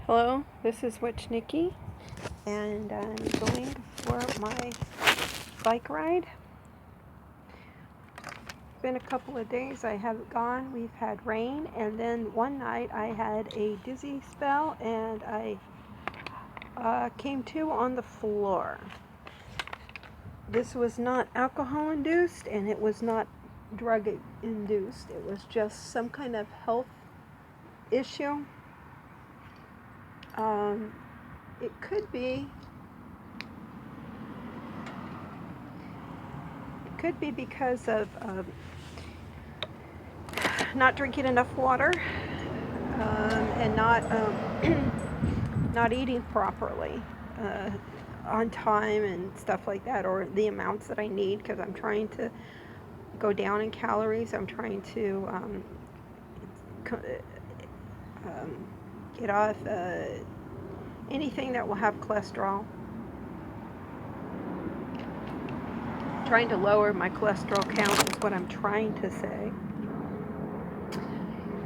Hello, this is Nikki, and I'm going for my bike ride. It's been a couple of days I haven't gone. We've had rain, and then one night I had a dizzy spell, and I came to on the floor. This was not alcohol induced, and it was not drug induced. It was just some kind of health issue. It could be because of not drinking enough water and not eating properly on time and stuff like that, or the amounts that I need, because I'm trying to go down in calories. I'm trying to get off anything that will have cholesterol. Trying to lower my cholesterol count is what I'm trying to say.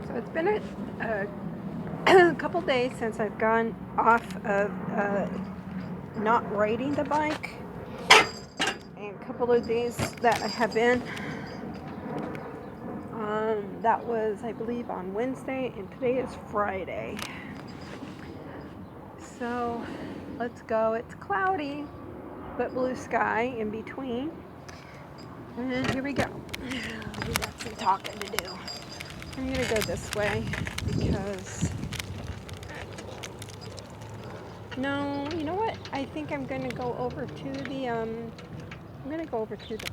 So it's been a couple days since I've gone off of not riding the bike, and a couple of days that I have been. That was, I believe, on Wednesday, and today is Friday. So let's go. It's cloudy, but blue sky in between. And here we go. We got some talking to do. I'm gonna go this way because no, you know what? I think I'm gonna go over to the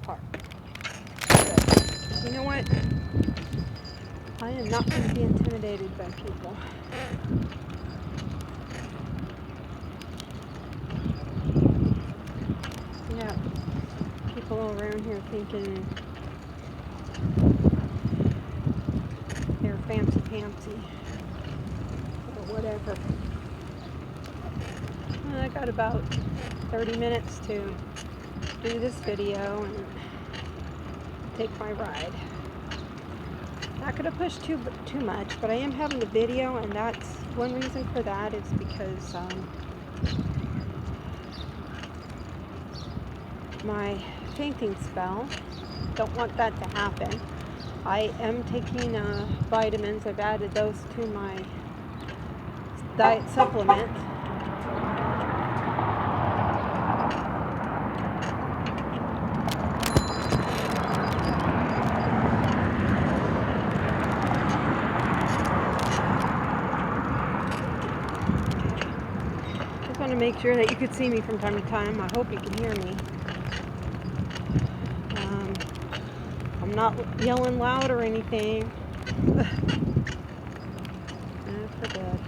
park. But you know what? I am not going to be intimidated by people. Yeah, people around here thinking they're fancy or whatever. I got about 30 minutes to do this video and take my ride. Not going to push too much, but I am having the video, and that's one reason for that is because my fainting spell, don't want that to happen. I am taking vitamins. I've added those to my diet supplement. To make sure that you could see me from time to time. I hope you can hear me. I'm not yelling loud or anything. For good.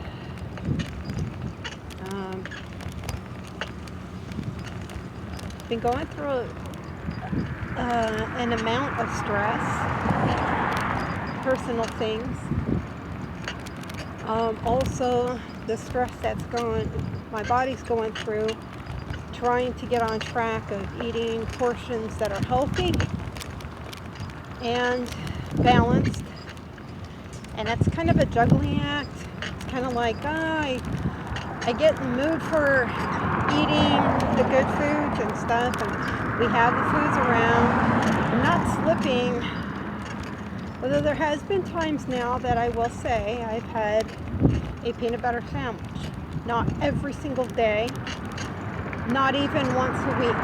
Been going through an amount of stress, personal things. Also, the stress that's my body's going through, trying to get on track of eating portions that are healthy and balanced. And that's kind of a juggling act. It's kind of like, I get in the mood for eating the good foods and stuff, and we have the foods around. I'm not slipping, although there has been times now that I will say I've had a peanut butter sandwich. Not every single day, not even once a week.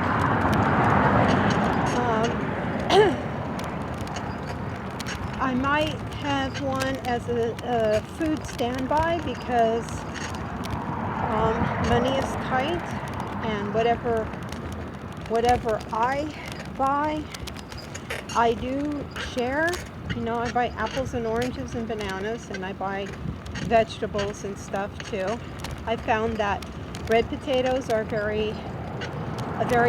I might have one as a food standby because money is tight, and whatever I buy, I do share. You know, I buy apples and oranges and bananas, and I buy vegetables and stuff too. I found that red potatoes are a very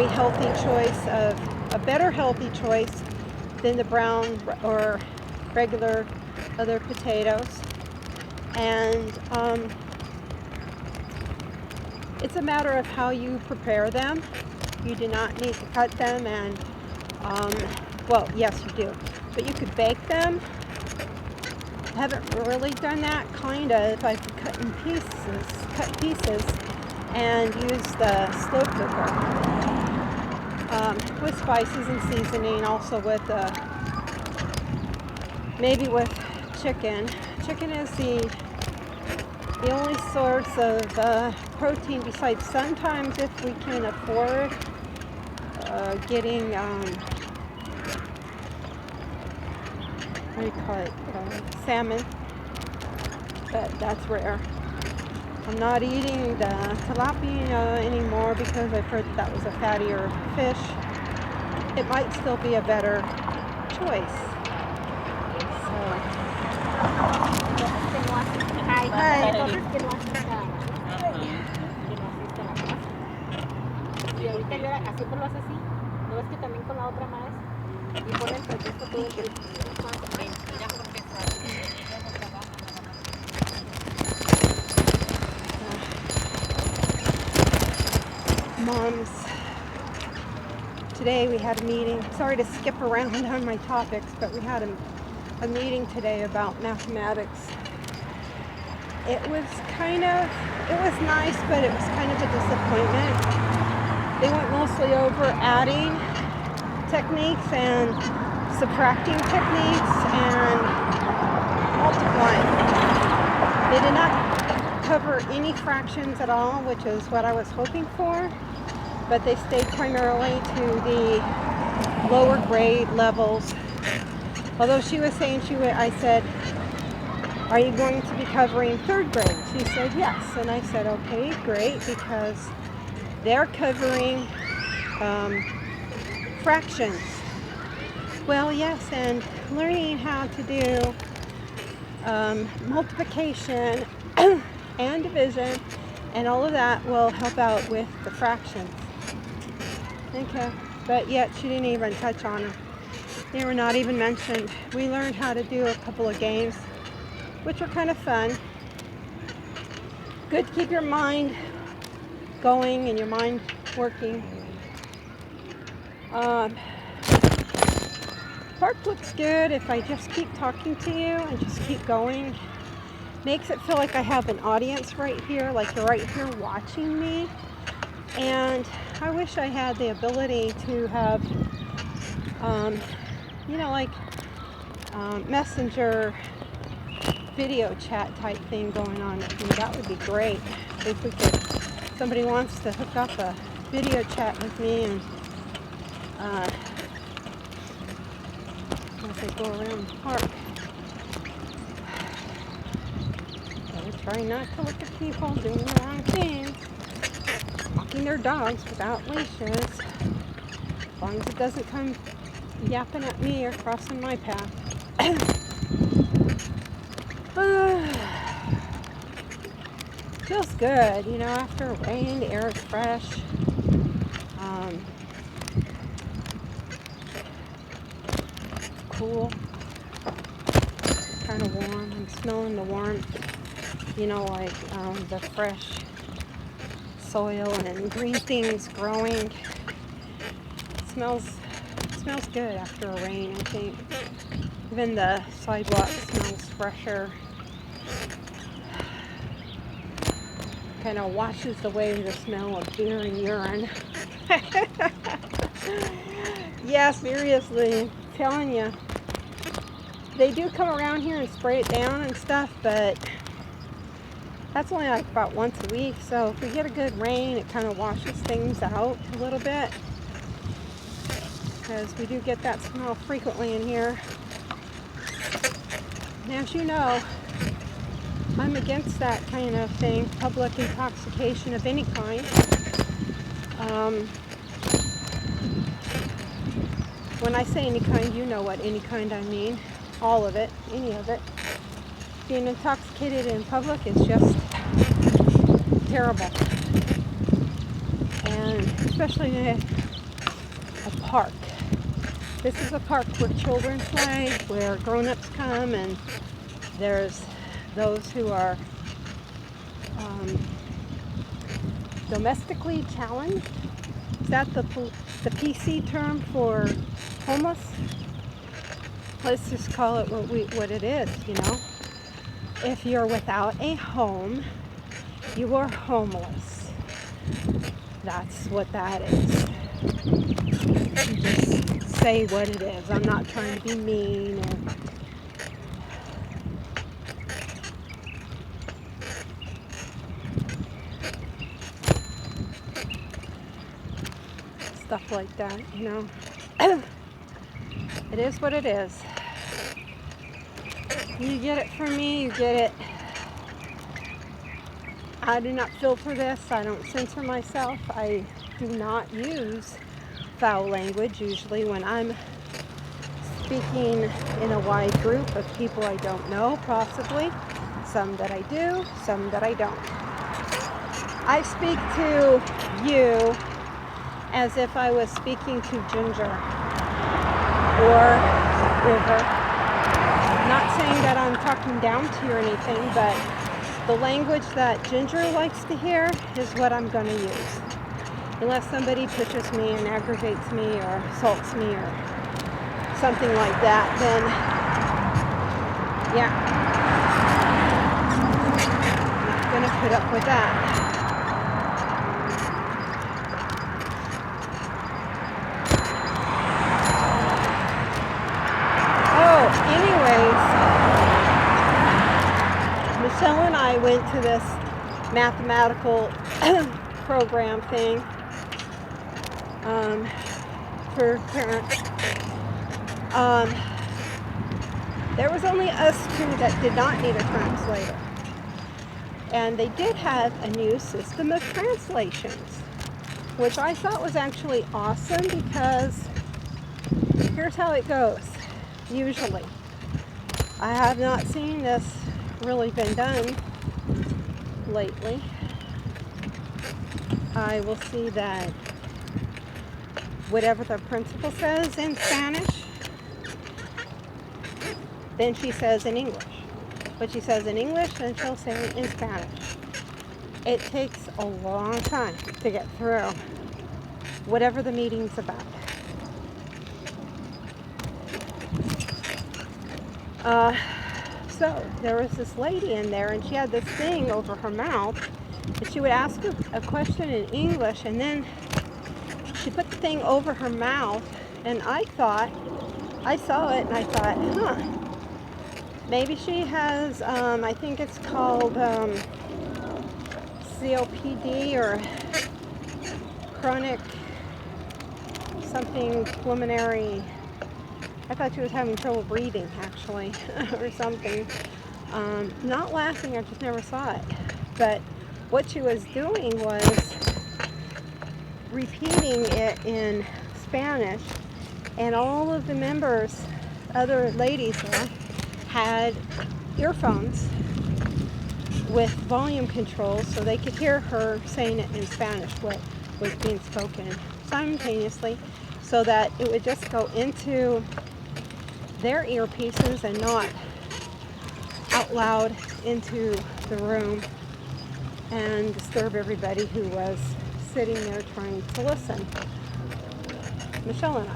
healthy choice, a better healthy choice than the brown or regular other potatoes. And it's a matter of how you prepare them. You do not need to cut them, and well, yes you do, but you could bake them. Haven't really done that, kind of. I've cut pieces, and use the slow cooker with spices and seasoning. Also with maybe with chicken. Chicken is the only source of protein. Besides, sometimes if we can afford getting what do you call it? Salmon, but that's rare. I'm not eating the tilapia anymore because I've heard that was a fattier fish. It might still be a better choice. So. Hi. Y ahorita yo así pues lo hace así. No es que también con la otra más. Y pone el pretexto todo el tiempo. Moms, today we had a meeting. Sorry to skip around on my topics, but we had a meeting today about mathematics. It was nice, but it was kind of a disappointment. They went mostly over adding techniques and subtracting techniques and multiplying. They did not cover any fractions at all, which is what I was hoping for, but they stayed primarily to the lower grade levels. Although she was saying I said, "Are you going to be covering third grade?" She said yes, and I said, "Okay, great," because they're covering fractions. Well, yes, and learning how to do multiplication and division and all of that will help out with the fractions. Okay, but yet she didn't even touch on them. They were not even mentioned. We learned how to do a couple of games, which were kind of fun. Good to keep your mind going and your mind working. Park looks good if I just keep talking to you and just keep going. Makes it feel like I have an audience right here, like you're right here watching me. And I wish I had the ability to have, messenger video chat type thing going on with me. That would be great. If somebody wants to hook up a video chat with me and as they go around the park. Try not to look at people doing the wrong thing. Walking their dogs without leashes. As long as it doesn't come yapping at me or crossing my path. Feels good, after rain, the air is fresh. Cool. Kind of warm. I'm smelling the warmth. The fresh soil and green things growing. It smells good after a rain, I think. Even the sidewalk smells fresher. Kind of washes away the smell of beer and urine. Yeah, seriously, I'm telling you. They do come around here and spray it down and stuff, but that's only like about once a week. So if we get a good rain, it kind of washes things out a little bit. Because we do get that smell frequently in here. And as you know, I'm against that kind of thing, public intoxication of any kind. When I say any kind, you know what any kind I mean. All of it, any of it. Being intoxicated in public is just terrible. And especially in a park. This is a park where children play, where grown-ups come, and there's those who are domestically challenged. Is that the PC term for homeless? Let's just call it what it is, if you're without a home, you are homeless. That's what that is. Just say what it is. I'm not trying to be mean or stuff like that, you know. It is what it is. You get it from me, you get it. I do not filter this. I don't censor myself. I do not use foul language usually when I'm speaking in a wide group of people I don't know, possibly. Some that I do, some that I don't. I speak to you as if I was speaking to Ginger or River. Not saying that I'm talking down to you or anything, but the language that Ginger likes to hear is what I'm going to use. Unless somebody pushes me and aggravates me or assaults me or something like that, then yeah, I'm not going to put up with that. Michelle and I went to this mathematical program thing for parents. There was only us two that did not need a translator. And they did have a new system of translations, which I thought was actually awesome because here's how it goes, usually. I have not seen this really been done lately. I will see that whatever the principal says in Spanish, then she says in English. What she says in English, then she'll say it in Spanish. It takes a long time to get through whatever the meeting's about. So there was this lady in there, and she had this thing over her mouth, and she would ask a question in English, and then she put the thing over her mouth, and I saw it, and I thought, maybe she has, I think it's called COPD or chronic something pulmonary. I thought she was having trouble breathing, actually, or something. Not laughing, I just never saw it. But what she was doing was repeating it in Spanish, and all of the members, other ladies there, had earphones with volume controls so they could hear her saying it in Spanish, what was being spoken simultaneously, so that it would just go into their earpieces and not out loud into the room and disturb everybody who was sitting there trying to listen. Michelle and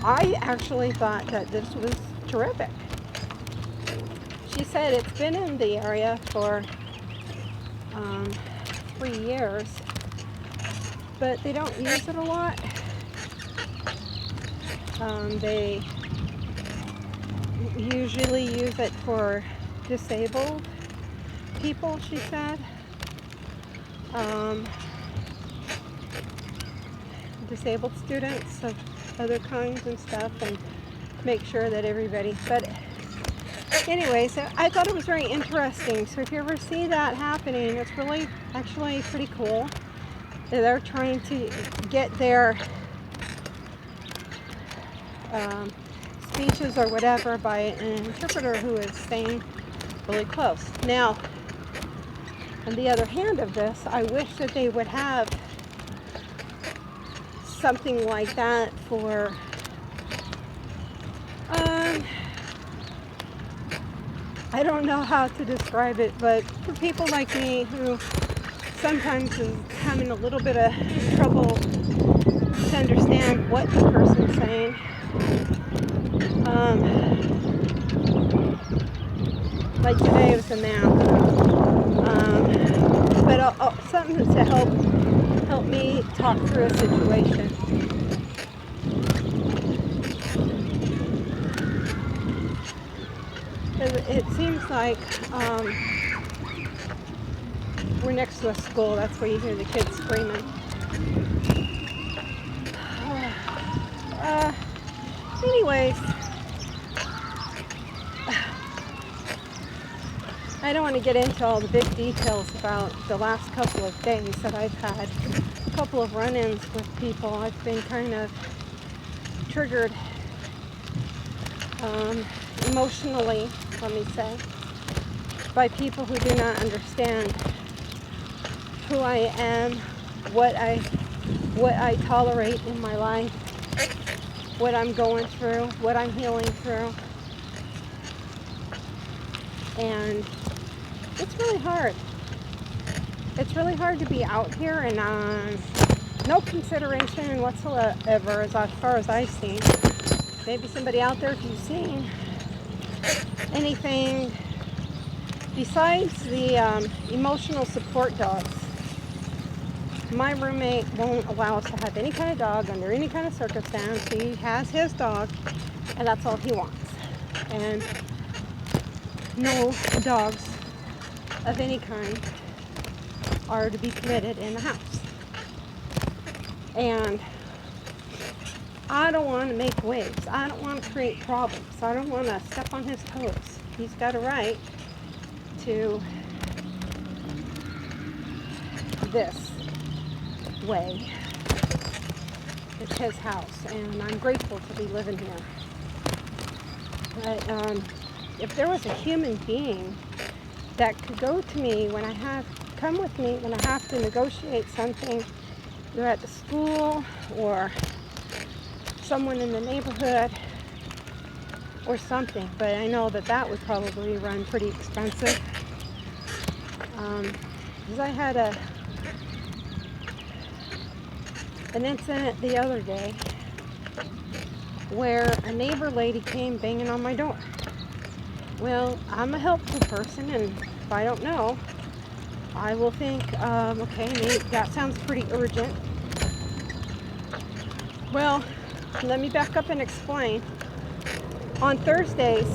I actually thought that this was terrific. She said it's been in the area for 3 years, but they don't use it a lot. They usually use it for disabled people, she said. Disabled students of other kinds and stuff, and make sure that everybody, but anyway, so I thought it was very interesting. So if you ever see that happening, it's really actually pretty cool. They're trying to get their speeches or whatever by an interpreter who is staying really close. Now, on the other hand of this, I wish that they would have something like that for I don't know how to describe it, but for people like me who sometimes is having a little bit of trouble to understand what the person's saying, Like today was a nap. But something to help me talk through a situation. It seems like we're next to a school. That's where you hear the kids screaming. Anyways, I don't want to get into all the big details about the last couple of days that I've had a couple of run-ins with people. I've been kind of triggered emotionally, let me say, by people who do not understand who I am, what I tolerate in my life, what I'm going through, what I'm healing through. And it's really hard. It's really hard to be out here and no consideration whatsoever as far as I've seen. Maybe somebody out there, if you've seen anything besides the emotional support dogs. My roommate won't allow us to have any kind of dog under any kind of circumstance. He has his dog, and that's all he wants. And no dogs of any kind are to be permitted in the house. And I don't want to make waves. I don't want to create problems. I don't want to step on his toes. He's got a right to this way. It's his house, and I'm grateful to be living here. But if there was a human being that could go to me come with me when I have to negotiate something, either at the school or someone in the neighborhood or something, but I know that would probably run pretty expensive. Because I had an incident the other day where a neighbor lady came banging on my door. Well, I'm a helpful person, and if I don't know, I will think, okay, maybe that sounds pretty urgent. Well, let me back up and explain. On Thursdays,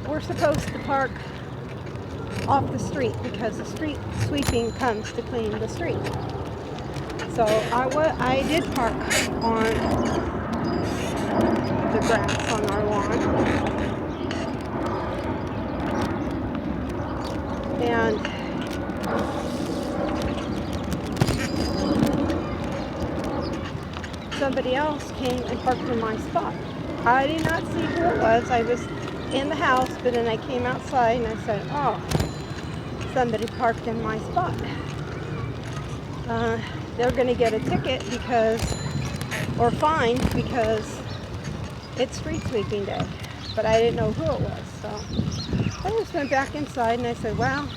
we're supposed to park off the street because the street sweeping comes to clean the street. So I did park on the grass on our lawn. And somebody else came and parked in my spot. I did not see who it was. I was in the house, but then I came outside and I said, oh, somebody parked in my spot. They're going to get a ticket or fined because it's street sweeping day. But I didn't know who it was. So I just went back inside and I said, well,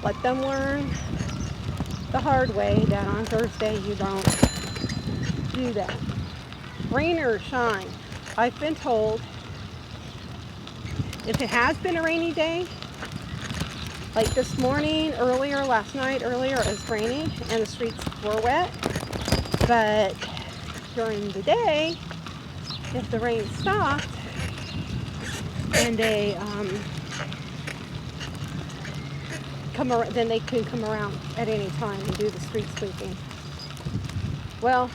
let them learn the hard way that on Thursday you don't do that. Rain or shine, I've been told if it has been a rainy day, like this morning, last night, it was rainy and the streets were wet. But during the day, if the rain stopped and they then they can come around at any time and do the street sweeping. Well,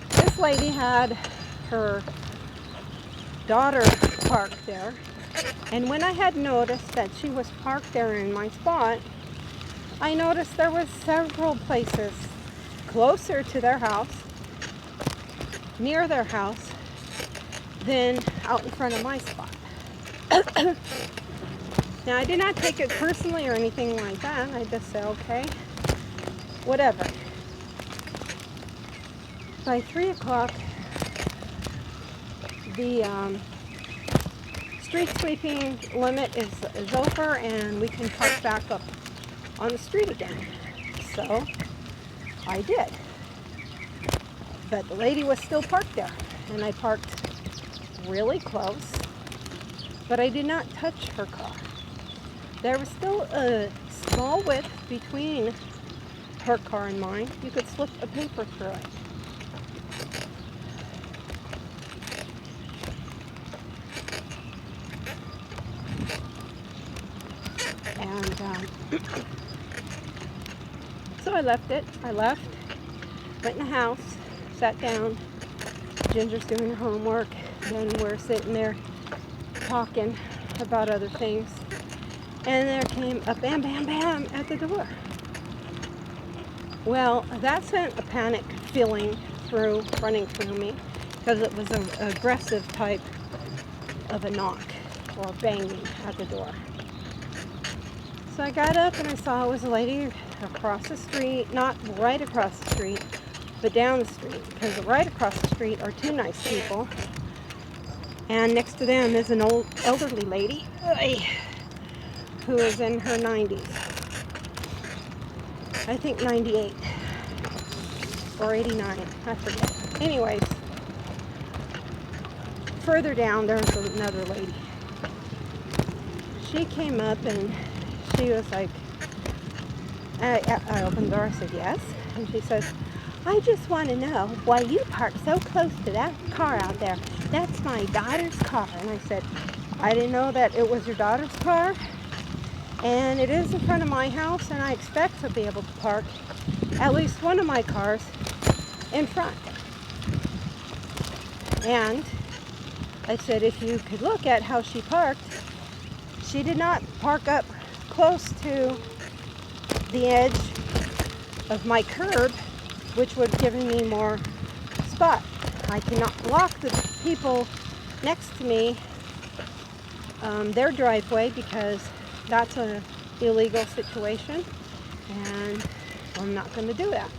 this lady had her daughter parked there, and when I had noticed that she was parked there in my spot, I noticed there was several places closer to their house, near their house, than out in front of my spot. Now, I did not take it personally or anything like that. I just said, okay, whatever. By 3 o'clock, the street sweeping limit is over and we can park back up on the street again. So I did. But the lady was still parked there. and I parked really close, but I did not touch her car. There was still a small width between her car and mine. You could slip a paper through it. And so I left it. I left, went in the house, sat down. Ginger's doing her homework. Then we're sitting there talking about other things. And there came a bam, bam, bam at the door. Well, that sent a panic feeling running through me, because it was an aggressive type of a knock or banging at the door. So I got up and I saw it was a lady across the street, not right across the street, but down the street, because right across the street are two nice people, and next to them is an old elderly lady who is in her 90s. I think 98 or 89, I forget. Anyways, further down there's another lady. She came up and she was like, I opened the door, I said yes, and she says, I just want to know why you park so close to that car out there. That's my daughter's car. And I said, I didn't know that it was your daughter's car, and it is in front of my house, and I expect to be able to park at least one of my cars in front. And I said, if you could look at how she parked, she did not park up close to the edge of my curb, which would have given me more spot. I cannot block the people next to me, their driveway, because that's an illegal situation, and I'm not going to do that.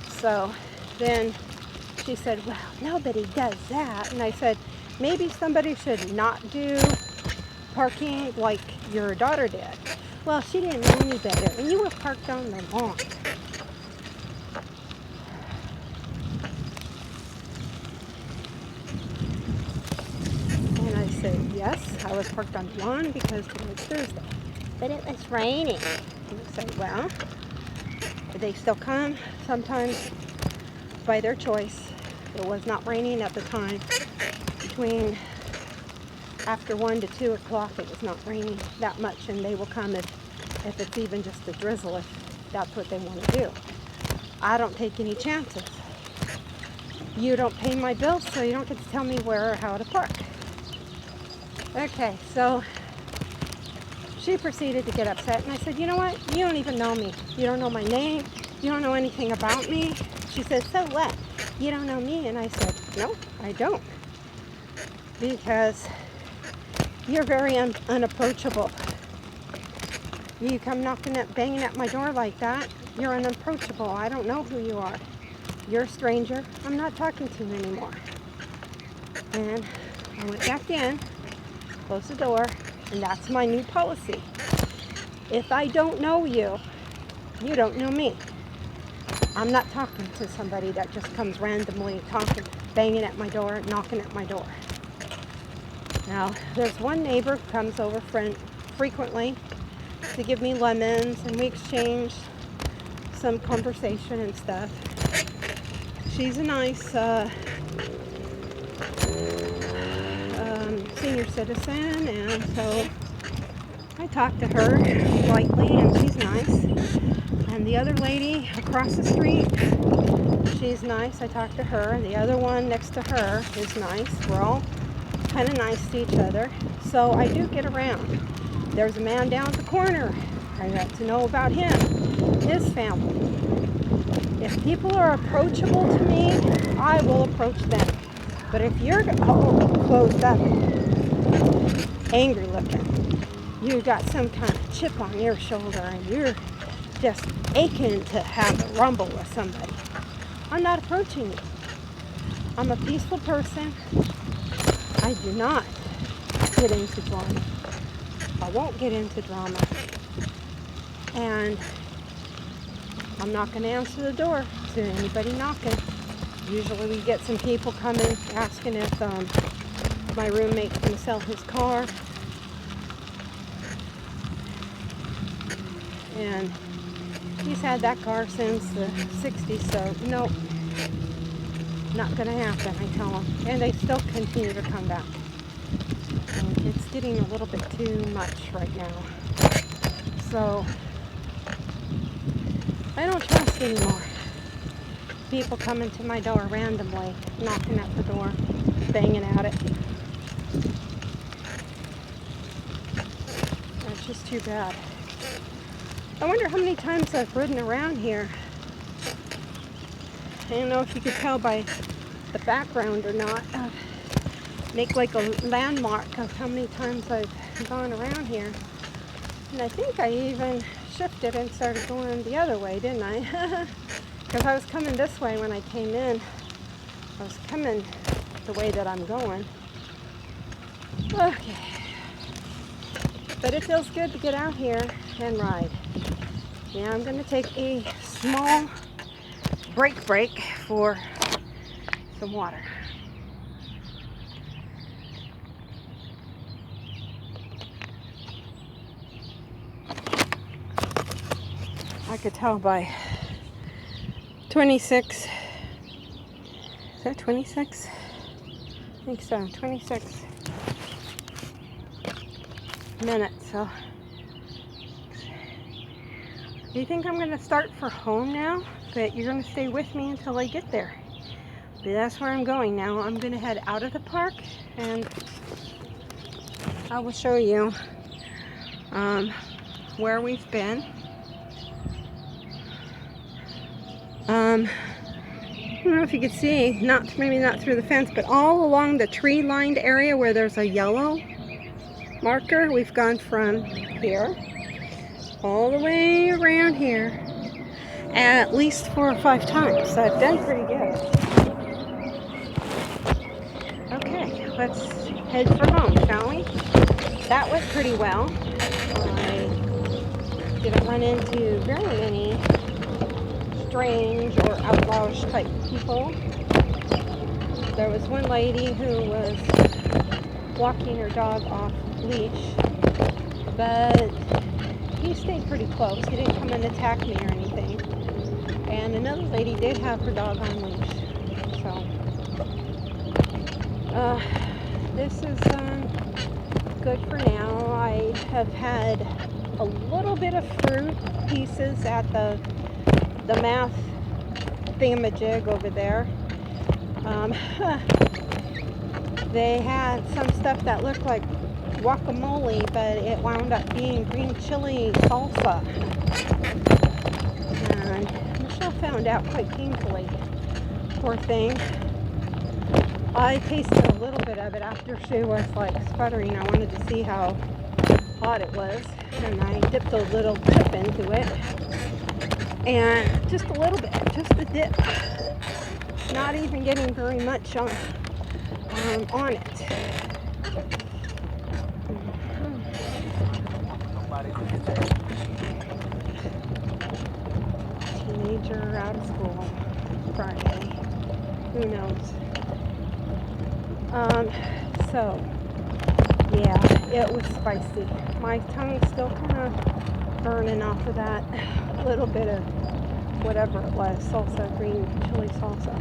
So then she said, well, nobody does that. And I said, maybe somebody should not do parking like your daughter did. Well, she didn't know any better, and you were parked on the lawn. And I said, yes, I was parked on the lawn because it was Thursday, but it was raining. And I said, well, they still come sometimes by their choice. It was not raining at the time. Between after 1 to 2 o'clock, it was not raining that much, and they will come if it's even just a drizzle, if that's what they want to do. I don't take any chances. You don't pay my bills, so you don't get to tell me where or how to park. Okay, so she proceeded to get upset, and I said, you know what? You don't even know me. You don't know my name. You don't know anything about me. She said, so what? You don't know me? And I said, no, I don't. Because you're very unapproachable. You come banging at my door like that, you're unapproachable. I don't know who you are. You're a stranger. I'm not talking to you anymore. And I went back in, closed the door, and that's my new policy. If I don't know you, you don't know me. I'm not talking to somebody that just comes randomly talking, banging at my door, knocking at my door. Now, there's one neighbor who comes over frequently to give me lemons, and we exchange some conversation and stuff. She's a nice senior citizen, and so I talk to her lightly, and she's nice. And the other lady across the street, she's nice. I talk to her, and the other one next to her is nice. We're all kind of nice to each other, so I do get around. There's a man down at the corner. I got to know about him, his family. If people are approachable to me, I will approach them. But if you're closed up, angry looking, you got some kind of chip on your shoulder, and you're just aching to have a rumble with somebody, I'm not approaching you. I'm a peaceful person. I do not get into drama. I won't get into drama. And I'm not going to answer the door to anybody knocking. Usually we get some people coming asking if my roommate's going to sell his car. And he's had that car since the 60s, so nope, not going to happen, I tell him. And they still continue to come back. And it's getting a little bit too much right now. So I don't trust anymore. People coming to my door randomly, knocking at the door, banging at it. That's just too bad. I wonder how many times I've ridden around here. I don't know if you could tell by the background or not. Make like a landmark of how many times I've gone around here. And I think I even shifted and started going the other way, didn't I? Because I was coming this way when I came in. I was coming the way that I'm going. Okay. But it feels good to get out here and ride. Now I'm going to take a small break for some water. I could tell by 26. Is that 26? I think so. 26 minutes. So, do you think I'm going to start for home now? But you're going to stay with me until I get there. But that's where I'm going now. I'm going to head out of the park and I will show you where we've been. I don't know if you can see, maybe not through the fence, but all along the tree-lined area where there's a yellow marker, we've gone from here all the way around here at least 4 or 5 times. So I've done pretty good. Okay, let's head for home, shall we? That went pretty well. I didn't run into very many strange or outlawish type people. There was one lady who was walking her dog off leash, but he stayed pretty close. He didn't come and attack me or anything. And another lady did have her dog on leash. So this is good for now. I have had a little bit of fruit pieces at the math thingamajig over there. They had some stuff that looked like guacamole, but it wound up being green chili salsa. And Michelle found out quite painfully. Poor thing. I tasted a little bit of it after she was like sputtering. I wanted to see how hot it was. And I dipped a little dip into it. And just a little bit, just a dip. Not even getting very much on it. Teenager out of school Friday. Who knows? So yeah, it was spicy. My tongue's still kind of burning off of that little bit of whatever it was, salsa, green chili salsa.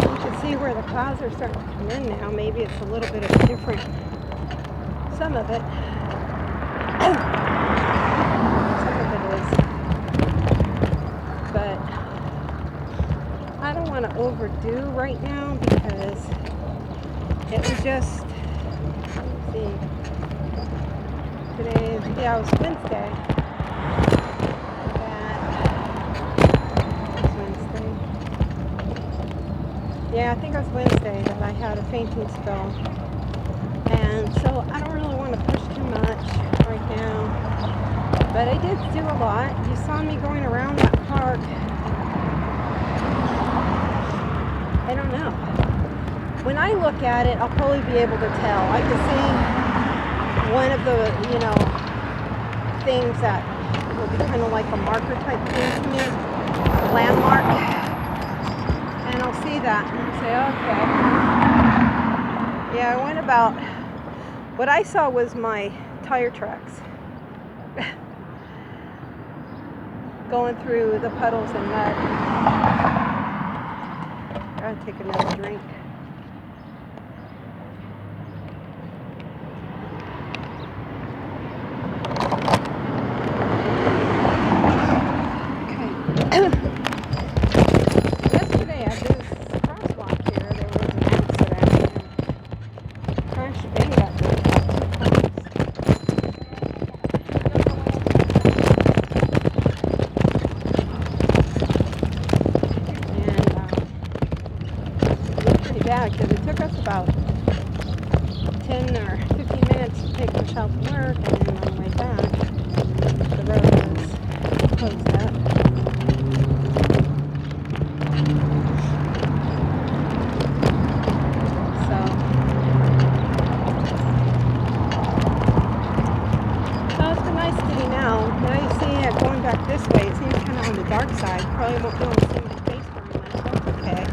You can see where the clouds are starting to come in now. Maybe it's a little bit of a different, some of it. Some of it is. But I don't want to overdo right now because it was just, let's see, today, yeah, it was Wednesday. Yeah, I think it was Wednesday that I had a fainting spell. And so I don't really want to push too much right now. But I did do a lot. You saw me going around that park. I don't know. When I look at it, I'll probably be able to tell. I can see one of the, things that will be kind of like a marker type thing to me, a landmark. And I'll see that and say, okay. Yeah, I went about, what I saw was my tire tracks going through the puddles and mud. Gotta take another drink. Yesterday at this crosswalk here, there was an accident and crash bang got there about 2 times. And it was pretty bad because it took us about 10 or 15 minutes to take Michelle to work, and then on the way back, the road was closed up. So it's been nice getting out. Now you see it going back this way. It seems kind of on the dark side. Probably won't be able to see my face for a minute. That's okay.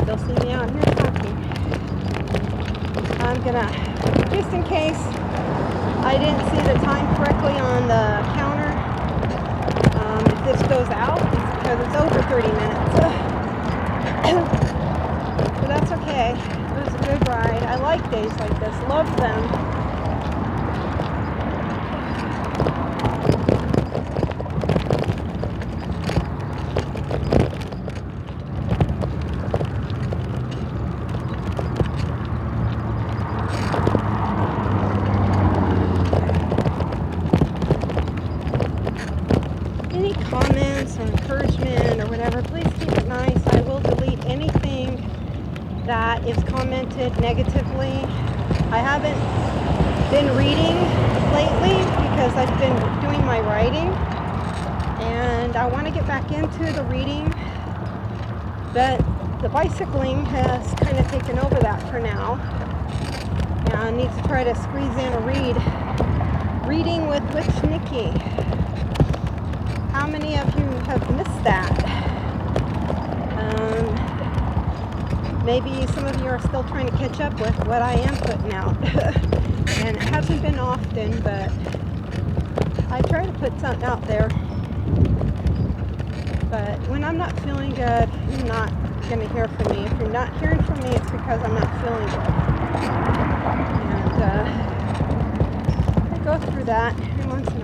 They'll see me out here talking. I'm gonna, just in case I didn't see the time correctly on the counter, if this goes out, it's because it's over 30 minutes. But that's okay. It was a good ride. I like days like this. Love them. Any comments or encouragement or whatever, please keep it nice. I will delete anything that is commented negatively. I haven't been reading lately because I've been doing my writing, and I want to get back into the reading, but the bicycling has kind of taken over that for now. And I need to try to squeeze in a reading with Nikki. How many of you have missed that? Maybe some of you are still trying to catch up with what I am putting out. And it hasn't been often, but I try to put something out there. But when I'm not feeling good, you're not going to hear from me. If you're not hearing from me, it's because I'm not feeling good. And I go through that every once in a while.